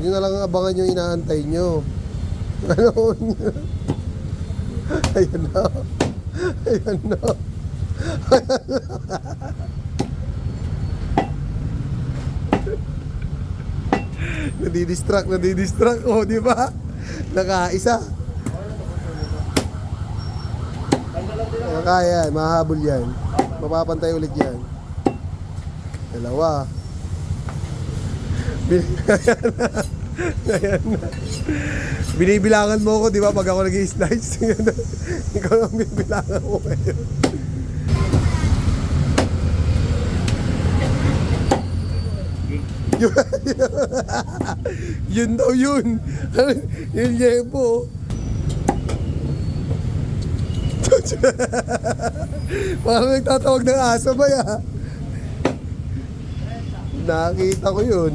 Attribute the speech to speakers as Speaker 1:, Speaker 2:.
Speaker 1: Yun na lang ang abangan yung inaantay nyo. Ano? Ayan na. Ayan na. Nadidistract. O, di ba? Nakaisa. Kaya, mahabol yan. Mapapantay ulit yan. Dalawa. Ayan na. Binibilangan mo ko, di ba? Pag ako nag-i-slice, ikaw lang binibilangan mo ngayon. Yun daw yun. Yun yepo. Parang nagtatawag ng asa ba ya? Nakita ko yun.